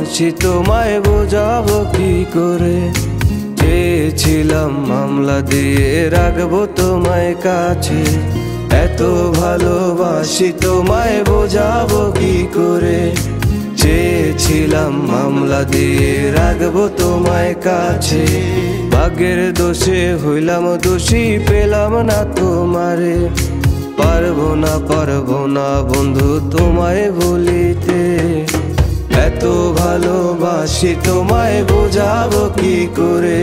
ভালোবাসি তোমায় বোঝাবো কি করে। চেয়েছিলাম মামলা দিয়ে রাখবো তোমায় কাছে, এত ভালোবাসি তোমায় বোঝাবো কি করে। চেয়েছিলাম মামলা দিয়ে রাখবো তোমায় কাছে, ভাগ্যের দোষে হইলাম দোষী পেলাম না তোমারে। পারবো না বন্ধু তোমায় ভুলিতে, এত ভালোবাসি তোমায় বোঝাবো কি করে।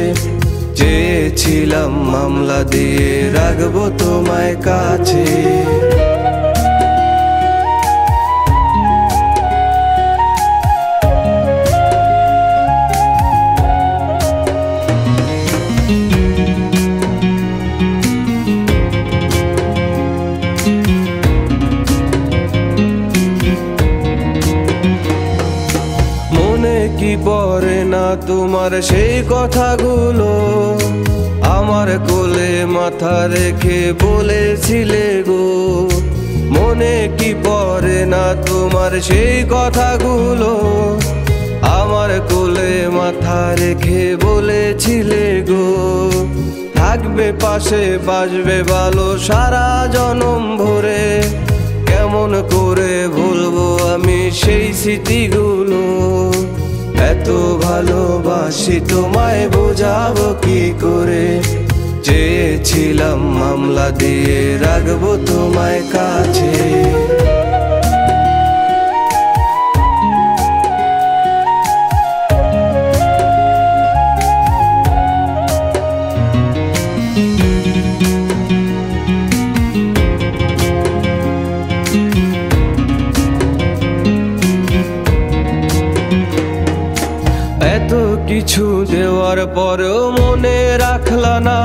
চেয়েছিলাম মামলা দিয়ে রাখবো তোমায় কাছে। কি পড়ে না তোমার সেই কথাগুলো, আমার কোলে মাথা রেখে বলেছিলে গো। মনে কি পড়ে না তোমার সেই কথাগুলো, আমার কোলে মাথা রেখে বলেছিলে গো। থাকবে পাশে বাসবে ভালো সারা জনম ভরে, কেমন করে ভুলবো আমি সেই স্মৃতিগুলো। এত ভালোবাসি তোমায় বোঝাবো কি করে। চেয়েছিলাম মামলা দিয়ে রাখবো তোমায় কাছে। এত কিছু দেওয়ার পরেও মনে রাখলা না,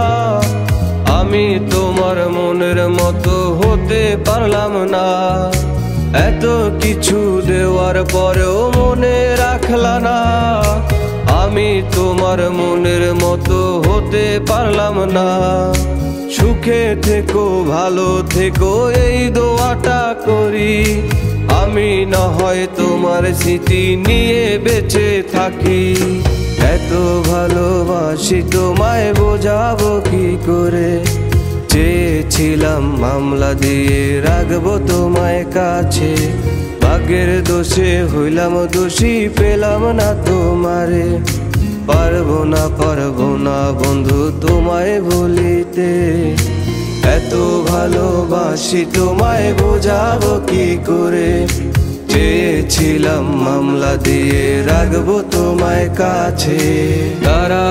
আমি তোমার মনের মতো হতে পারলাম না। এত কিছু দেওয়ার পরেও মনে রাখলা না, আমি তোমার মনের মতো হতে পারলাম না। সুখে থেকো ভালো থেকো এই দোয়াটা করি, আমি না হয় তোমার স্মৃতি নিয়ে বেঁচে থাকি। এত ভালোবাসি তোমায় বোঝাবো কি করে। চেয়েছিলাম মামলা দিয়ে রাখবো তোমায় কাছে, ভাগ্যের দোষে হইলাম দোষী পেলাম না তোমারে। পারবো না বন্ধু তোমায় ভুলিতে, এত ভালোবাসি তোমায় বোঝাবো কি করে। চেয়েছিলাম মামলা দিয়ে রাখবো তোমায় কাছে। তারা